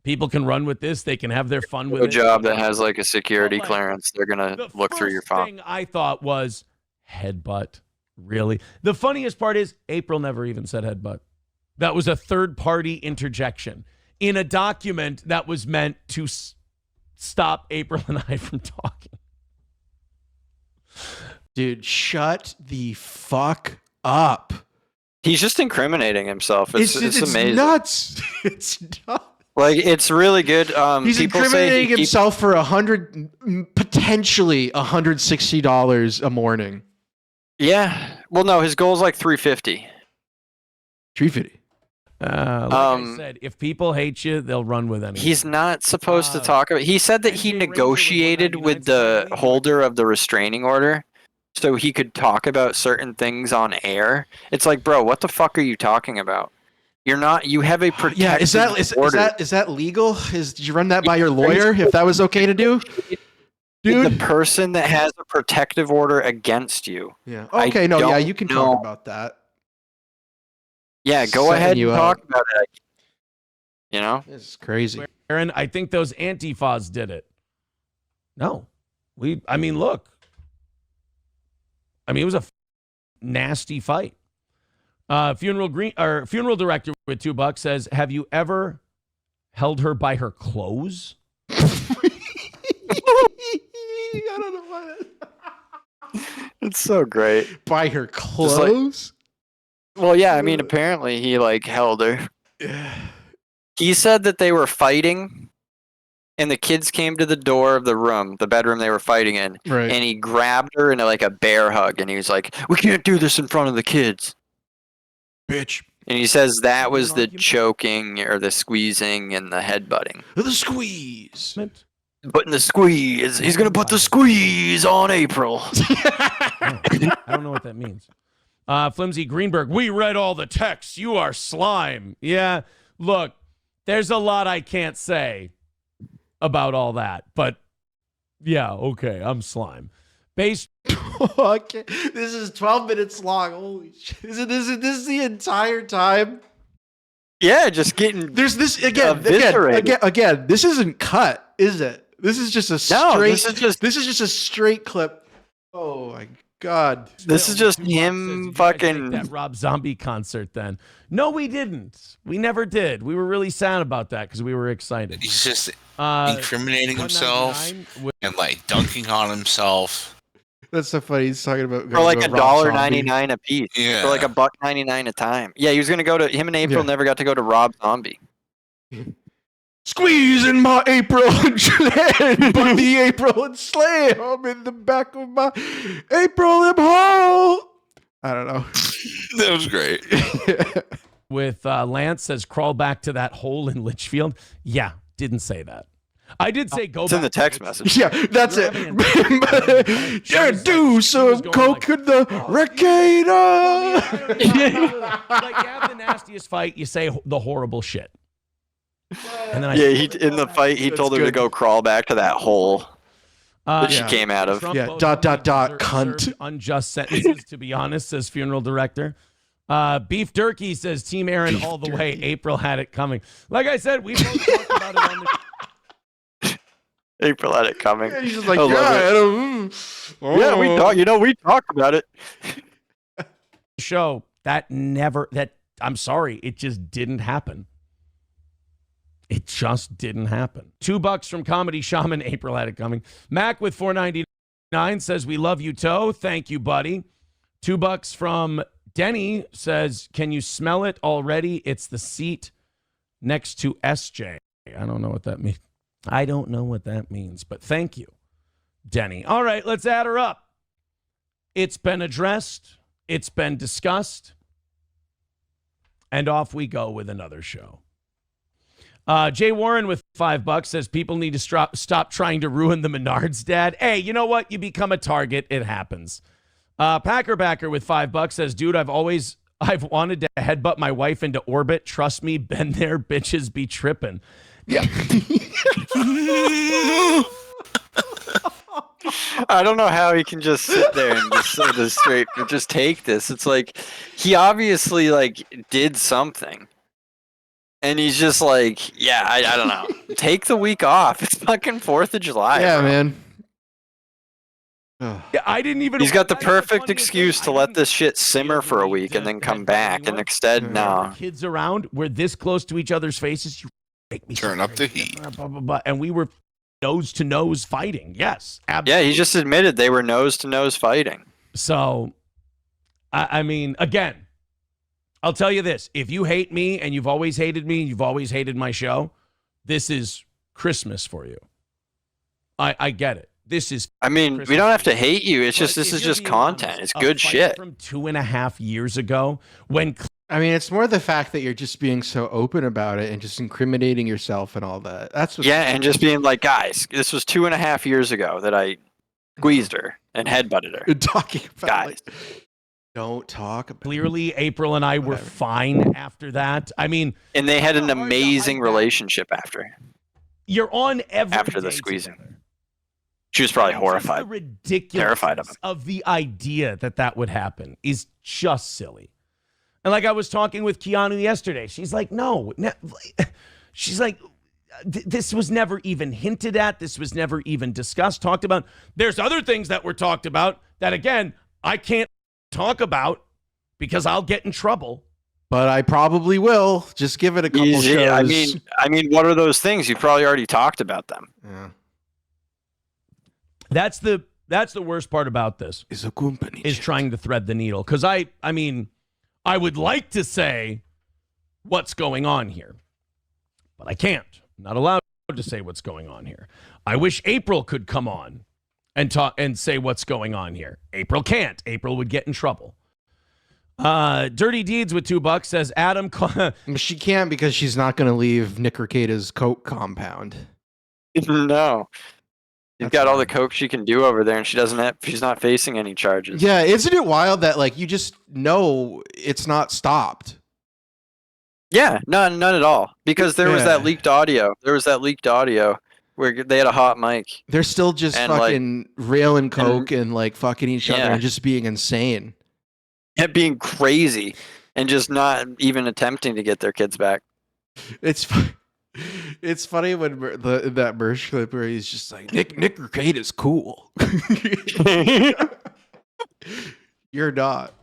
People can run with this. They can have their fun with it. A job that has like a security clearance, they're going to look through your phone. The first thing I thought was headbutt. Really? The funniest part is April never even said headbutt. That was a third-party interjection in a document that was meant to stop April and I from talking. Dude, shut the fuck up. He's just incriminating himself. It's amazing. Nuts. It's nuts. Like, it's really good. He's incriminating himself for potentially $160 a morning. Yeah. Well, no, his goal is like $350. $350. I said, if people hate you, they'll run with anything. He's not supposed to talk about. He said that he negotiated with the holder of the restraining order, so he could talk about certain things on air. It's like, bro, what the fuck are you talking about? You're not. You have a protected order. Is that legal? Did you run that by your lawyer? If that was okay to do, dude. The person that has a protective order against you. Yeah. Okay. No. Yeah. You can talk about that. Yeah. Go ahead and talk about it. You know. It's crazy. Aaron, I think those Antifas did it. No, I mean, look. I mean, it was a nasty fight. Funeral director with $2 says, "Have you ever held her by her clothes?" I don't know why. It's so great. By her clothes? Well, yeah. I mean, apparently he like held her. He said that they were fighting, and the kids came to the door of the bedroom they were fighting in, right. And he grabbed her in like a bear hug, and he was like, "We can't do this in front of the kids." Bitch. And he says that was the choking or the squeezing and the headbutting. The squeeze. Putting the squeeze. He's going to put the squeeze on April. I don't know what that means. Flimsy Greenberg, we read all the texts. You are slime. Yeah, look, there's a lot I can't say about all that. But, yeah, okay, I'm slime. Okay. This is 12 minutes long. Holy shit. This is the entire time? Yeah, just getting There's this again, this isn't cut, is it? This is just a No, straight. this is just a straight clip. Oh my god. this is just Two Bucks says, him "Did you guys fucking. take that Rob Zombie concert then?" No, we didn't. We never did. We were really sad about that because we were excited. He's just Uh, incriminating himself 199 and like dunking on himself. That's so funny. He's talking about For like $1.99 $1.99 a piece. Yeah. For like $1.99 a time. Yeah, he was gonna go to him and April. Yeah. Never got to go to Rob Zombie. Squeeze in my April and slam, put the April and slam in the back of my April and hole. I don't know. That was great. with Lance says, "Crawl back to that hole in Litchfield." Yeah, didn't say that. I did say go. It's in back the text to message. Yeah, that's You're it. Yeah, do some coke in the Recator. Like you have the nastiest fight, you say the horrible shit. And then Yeah, in the fight he That's told her to good. go crawl back to that hole that she yeah. came out of. Trump Yeah, votes dot, dot, on dot, served cunt. Unjust sentences, to be honest, says funeral director. Beef Durkee says Team Aaron all the way. April had it coming. Like I said, we both talked about it on the April had it coming. Yeah, he's just like, I love yeah, it. Yeah, we talked. We talked about it. show. I'm sorry, it just didn't happen. It just didn't happen. $2 from Comedy Shaman. April had it coming. Mac with $4.99 says, "We love you, Toe." Thank you, buddy. $2 from Denny says, "Can you smell it already? It's the seat next to SJ." I don't know what that means. But thank you, Denny. All right, let's add her up. It's been addressed. It's been discussed. And off we go with another show. Jay Warren with $5 says, "People need to stop trying to ruin the Menards, Dad." Hey, you know what? You become a target. It happens. Packerbacker with $5 says, "Dude, I've wanted to headbutt my wife into orbit. Trust me, been there. Bitches be tripping." Yeah. I don't know how he can just sit there and just say this straight, but just take this. It's like he obviously like did something. And he's just like, yeah, I don't know. Take the week off. It's fucking 4th of July. Yeah, bro. man. Yeah, I didn't even. He's got the that's perfect funniest excuse thing. to I let didn't this shit simmer for a really week and then come headbutt back. And anyone. instead, no. Kids around, we're this close to each other's faces. You make me Turn up the heat. Blah, blah, blah. And we were nose to nose fighting. Yes, absolutely. Yeah, he just admitted they were nose to nose fighting. So, I mean, again, I'll tell you this. If you hate me and you've always hated me and you've always hated my show, this is Christmas for you. I get it. This is. I mean, Christmas we don't have for to you. hate you. It's just But this if is you're just being content. honest, It's a good fight shit. From 2.5 years ago, when I mean, it's more the fact that you're just being so open about it and just incriminating yourself and all that. That's what. Yeah, and just being like, guys, this was 2.5 years ago that I squeezed her and headbutted her. talking about. Guys. Like, don't talk about. clearly April and I were Whatever. fine after that. I mean, And they had an Hard to hide amazing that. relationship after. you're on every After the day squeezing. together. She was probably Just horrified. The ridiculousness Terrified of him. of the idea that would happen is just silly. And like I was talking with Keanu yesterday, she's like, no. She's like, this was never even hinted at. This was never even discussed, talked about. There's other things that were talked about that, again, I can't talk about because I'll get in trouble. But I probably will. Just give it a couple shows. Yeah, I mean, what are those things? You probably already talked about them. Yeah. That's the worst part about this. Is a company Is trying to thread the needle. Because I mean, I would like to say what's going on here, but I can't. I'm not allowed to say what's going on here. I wish April could come on and talk and say what's going on here. April can't. April would get in trouble. Dirty Deeds with $2 says Adam. She can't because she's not going to leave Nickercada's coke compound. No. You've That's got all the fine. coke she can do over there, and she's not facing any charges. Yeah, isn't it wild that like you just know it's not stopped? Yeah, none at all. Because there was Yeah. that leaked audio. There was that leaked audio where they had a hot mic. They're still just And, like- fucking railing coke and like fucking each other Yeah. and just being insane. And being crazy and just not even attempting to get their kids back. It's It's funny when that merch clip where he's just like, Nick Arcade is cool. You're not.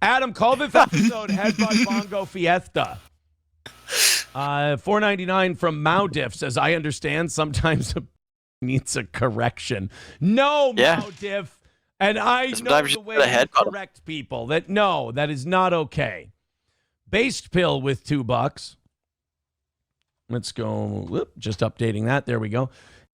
Adam, call this episode Headbutt Bongo Fiesta. $4.99 from Maudiff says, I understand sometimes it needs a correction. No, Maudiff. And I know the way to correct people. That is not okay. Based Pill with $2. Let's go. Whoop, just updating that. There we go.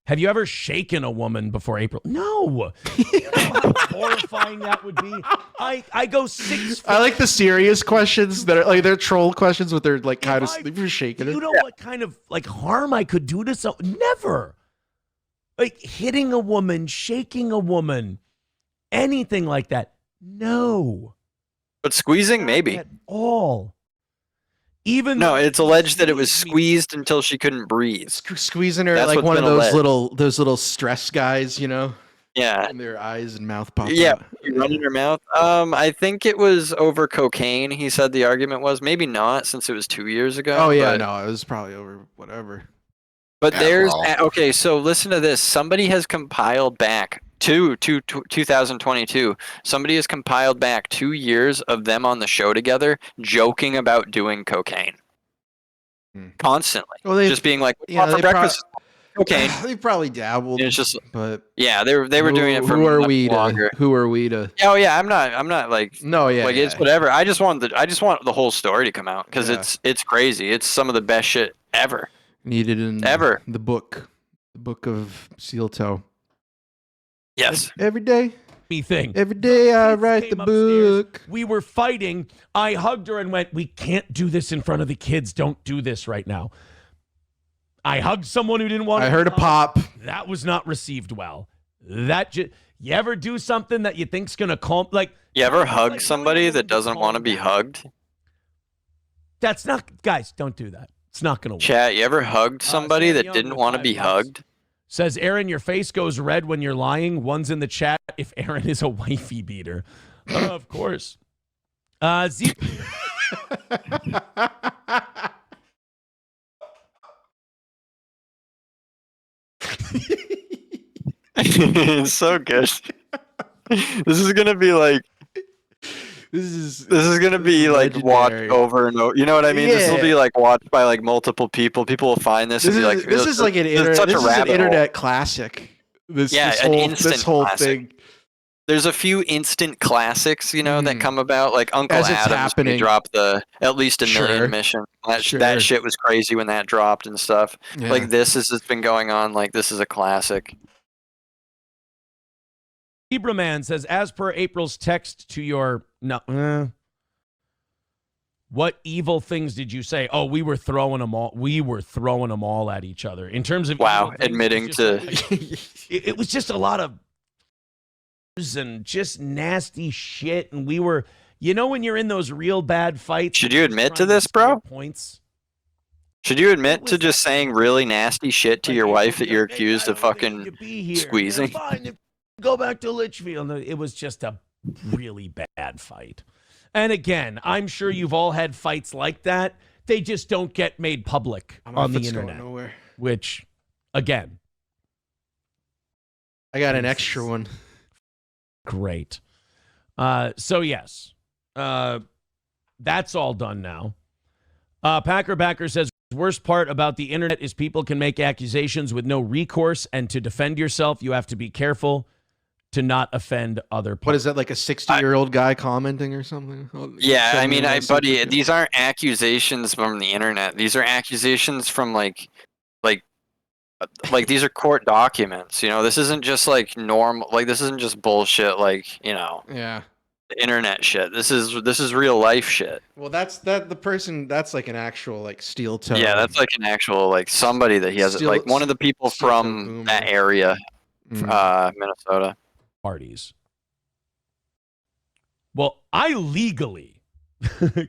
Have you ever shaken a woman before April? No. You know how horrifying that would be? I go 6 feet. I like the serious questions that are like they're troll questions, but they're like kind of shaking her. You know what kind of like harm I could do to someone? Never. Like hitting a woman, shaking a woman, anything like that. No. But squeezing, Not maybe. at all. Even No, it's alleged that it was squeezed until she couldn't breathe. Squeezing her That's like what's one of been those alleged. little stress guys, you know? Yeah. And their eyes and mouth pop Yeah, out. you run in her mouth. I think it was over cocaine. He said the argument was maybe not, since it was 2 years ago. Oh yeah, but, no, it was probably over whatever. But there's Alcohol. okay. So listen to this. Somebody has compiled back to 2022. Somebody has compiled back 2 years of them on the show together, joking about doing cocaine constantly. Well, they Just being like, "What's yeah, for they breakfast?" Cocaine. They probably dabbled. And it's just but yeah, they were doing it for who are much we longer. who are we to? Oh yeah, I'm not like No, yeah, like yeah. it's whatever. I just want the whole story to come out because Yeah. it's crazy. It's some of the best shit ever. Needed in Ever. the book of Seal Toe. Yes. Every day, me thing. every day I Kids write came the upstairs. book. We were fighting. I hugged her and went, we can't do this in front of the kids. Don't do this right now. I hugged someone who didn't want to. I heard a pop. That was not received well. You ever do something that you think's going to calm? Like, You ever hug like, somebody really that doesn't calm want to be down. hugged? That's not, guys, don't do that. It's not going to work. Chat, you ever hugged somebody Sam that Young didn't with want to $5. be hugged? Says, Aaron, your face goes red when you're lying. One's in the chat if Aaron is a wifey beater. Of course. Zeke. It's so good. This is gonna be like This is gonna be like legendary. watched over and over. You know what I mean? This will Yeah. be like watched by like multiple people. People will find this, This and be is like, this is like an it's internet. such This a is an rabbit hole. internet classic. This Yeah, this an whole instant this whole classic. thing. There's a few instant classics, you know, that Mhm. come about. Like Uncle As it's Adam's, when happening. he dropped the at least a Sure. million mission. That Sure. shit was crazy when that dropped and stuff. Yeah. Like this has just been going on. Like this is a classic. Ibraman says, as per April's text to your what evil things did you say? Oh, we were throwing them all. We were throwing them all at each other in terms of Wow, evil things, admitting it was to just like- it was just a lot of and just nasty shit, and we were, you know, when you're in those real bad fights. Should you just admit to trying this, score bro? Points. Should you admit was to just saying really nasty shit to Like, your hey, wife that you're hey, accused I of don't think fucking you could be here. squeezing? Yeah, fine, go back to Litchfield. It was just a really bad fight. And again, I'm sure you've all had fights like that. They just don't get made public on the internet. Nowhere. Which, again, I got an extra one. great. So yes, that's all done now. Packer Backer says, worst part about the internet is people can make accusations with no recourse, and to defend yourself, you have to be careful to not offend other parties. What is that, like a 60-year-old guy commenting or something? Yeah, I mean, buddy, something. these aren't accusations from the internet. These are accusations from like these are court documents. You know, this isn't just like normal. Like this isn't just bullshit. Like, you know, Yeah. internet shit. This is real life shit. Well, the person. That's like an actual like steel toe. Yeah, that's like an actual like somebody that he has Still- like one of the people still from boomer. that area, Mm. Minnesota. Parties. Well, I legally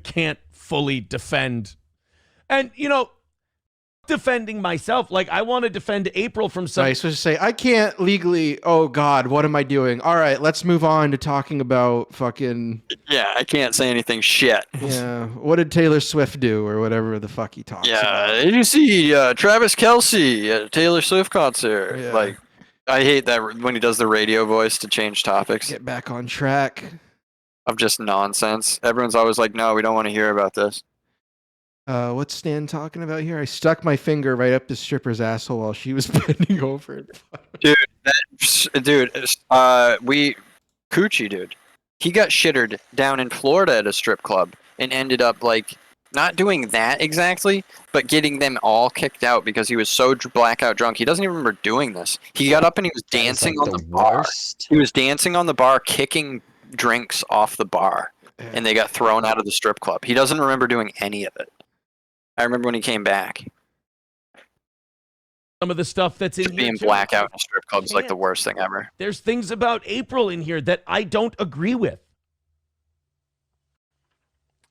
can't fully defend. And, you know, defending myself. Like, I want to defend April from some. I was supposed to say, I can't legally. Oh God, what am I doing? All right, let's move on to talking about fucking. Yeah, I can't say anything shit. Yeah, what did Taylor Swift do, or whatever the fuck he talks about? Did you see Travis Kelce at a Taylor Swift concert? Yeah. Like, I hate that when he does the radio voice to change topics Get back on track. of just nonsense. Everyone's always like, no, we don't want to hear about this. What's Stan talking about here? I stuck my finger right up the stripper's asshole while she was bending over. Dude, Coochie, dude. He got shittered down in Florida at a strip club and ended up, like, not doing that exactly, but getting them all kicked out because he was so blackout drunk. He doesn't even remember doing this. He got up and he was dancing on the bar. He was dancing on the bar, kicking drinks off the bar, and they got thrown out of the strip club. He doesn't remember doing any of it. I remember when he came back. Some of the stuff that's in here. Being too. blackout in a strip club is like the worst thing ever. There's things about April in here that I don't agree with.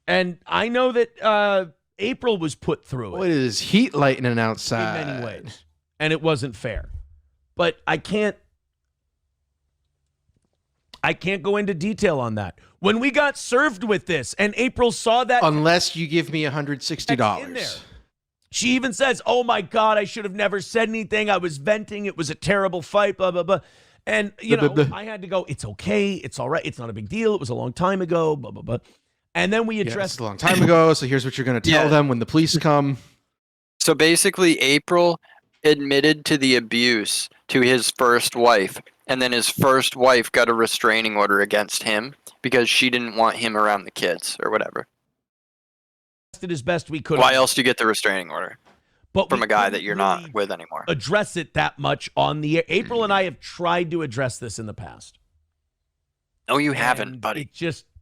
And I know that April was put through it. What is heat lightning outside? In many ways. And it wasn't fair. But I can't go into detail on that. When we got served with this and April saw that. Unless you give me $160. In there. She even says, oh my God, I should have never said anything. I was venting. It was a terrible fight, blah, blah, blah. And, I had to go, it's okay. It's all right. It's not a big deal. It was a long time ago, blah, blah, blah. And then we addressed it's a long time ago, so here's what you're going to tell them when the police come. So basically, April admitted to the abuse to his first wife, and then his first wife got a restraining order against him because she didn't want him around the kids or whatever. Did as best we could. Why else do you get the restraining order? But from a guy that you're not with anymore. Address it that much on the air. April and I have tried to address this in the past. No, you haven't, buddy.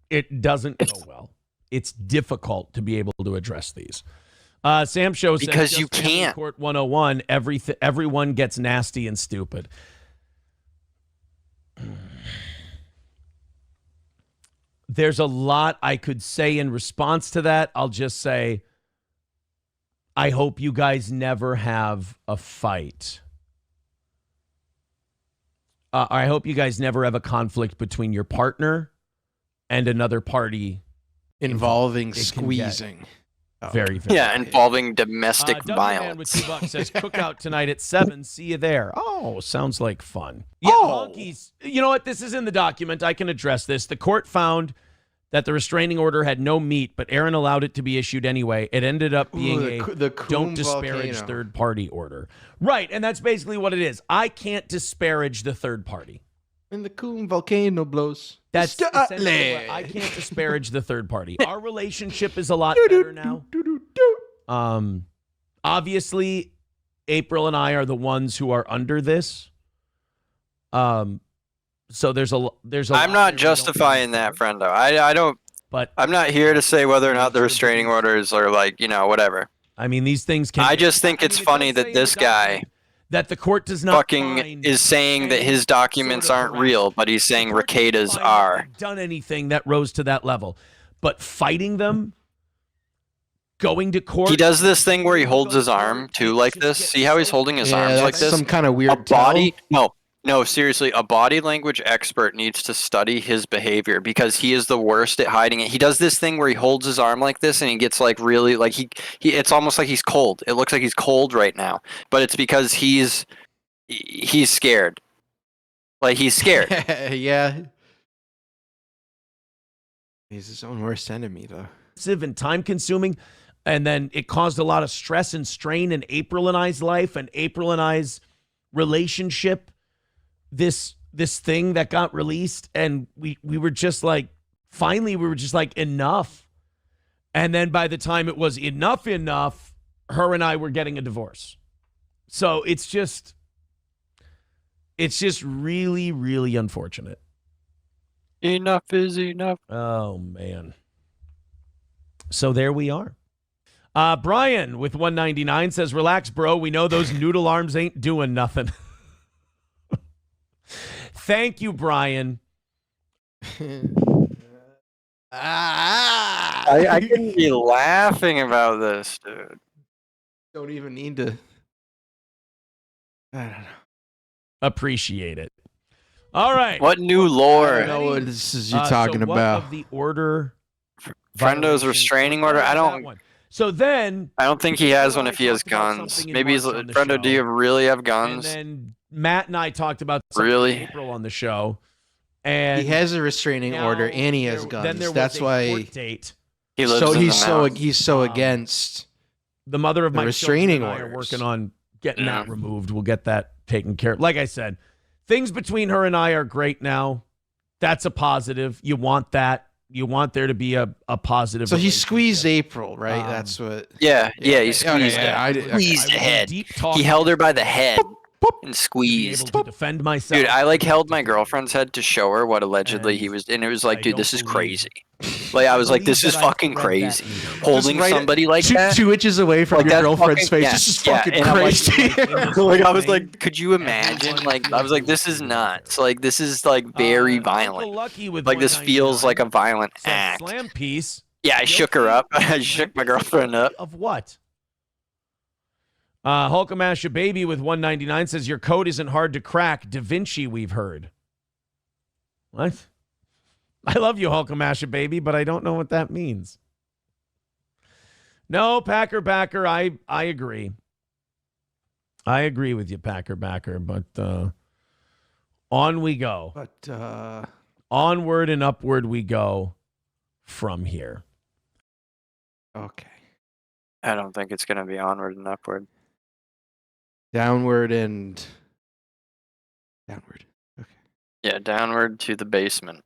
It doesn't go well. It's difficult to be able to address these. Sam Show says, because you can't. Court 101, everyone gets nasty and stupid. There's a lot I could say in response to that. I'll just say, I hope you guys never have a fight. I hope you guys never have a conflict between your partner and another party involving squeezing. Very, very. Yeah, involving domestic violence. With $2 says cookout tonight at 7. See you there. Oh, sounds like fun. Yeah, honkies. You know what? This is in the document. I can address this. The court found that the restraining order had no meat, but Aaron allowed it to be issued anyway. It ended up being the don't disparage third-party order. Right, and that's basically what it is. I can't disparage the third party. And the Coombe volcano blows. That's essentially what, I can't disparage the third party. Our relationship is a lot better now. Obviously, April and I are the ones who are under this. So there's a. I'm not justifying that, friendo. I don't. But I'm not here to say whether or not the restraining orders are like whatever. I mean, these things can. I just think it's funny that this guy. That the court does not fucking is saying that his documents aren't real, but he's saying Rekieta's are. Done anything that rose to that level, but fighting them, going to court. He does this thing where he holds his arm too, like this. See how he's holding his arms like this? Some kind of weird. A body? No, seriously. A body language expert needs to study his behavior because he is the worst at hiding it. He does this thing where he holds his arm like this and he gets like really like he. It's almost like he's cold. It looks like he's cold right now, but it's because he's scared. Like he's scared. Yeah. He's his own worst enemy, though. And time-consuming, and then it caused a lot of stress and strain in April and I's life and April and I's relationship. This thing that got released, and we were just like, finally, we were just like, enough. And then by the time it was enough, her and I were getting a divorce. So it's just really, really unfortunate. Enough is enough. Oh, man. So there we are. Brian with 199 says, relax, bro. We know those noodle arms ain't doing nothing. Thank you, Brian. I couldn't be laughing about this, dude. Don't even need to. I don't know. Appreciate it. All right. What new I lore? don't know what this is you're So talking what about. of the order? Frendo's violation- restraining what order? was I that don't. one? So then, I don't think he has Phil one and if I he has talked about guns. something in Maybe he's March on the Frendo. Do you show. really have And guns? then Matt and I talked about something Really? in April on the show. And He has a restraining now order and he has Then guns. there was That's a why court date. He lives in the mountains. he's so Um, against. The mother of The my restraining children and I are orders. working on getting Yeah. that removed. We'll get that taken care of. Like I said, things between her and I are great now. That's a positive. You want that. You want there to be a positive. So he relationship. squeezed April, right? Um, That's what. Yeah, yeah, he Okay, squeezed yeah, her. okay. Squeezed the I was head. deep talk He held her by the head and to be squeezed. able to defend myself. Dude, I like held my girlfriend's head to show her what allegedly And he was, and it was like, I dude, don't this is believe- crazy. Like I was like, believe this is that I fucking thread that crazy. needle. Holding Just somebody like that. 2 inches away from Like, your that's girlfriend's fucking- face. yeah, This is yeah, fucking and I'm like- crazy. Like I was like, could you imagine? Like I was like, this is nuts. Like this is like very Uncle violent. Lucky with Like this feels like a 199 violent says, act. Slam piece. Yeah, I shook her up. I shook my girlfriend up. Of what? Hulkamasha Baby with 199 says your code isn't hard to crack. Da Vinci, we've heard. What? I love you, Hulkamasha Baby, but I don't know what that means. No, Packer Backer, I agree. I agree with you, Packer Backer, but on we go. But Onward and upward we go from here. okay. I don't think it's gonna be onward and upward. Downward and downward. Okay. Yeah, downward to the basement.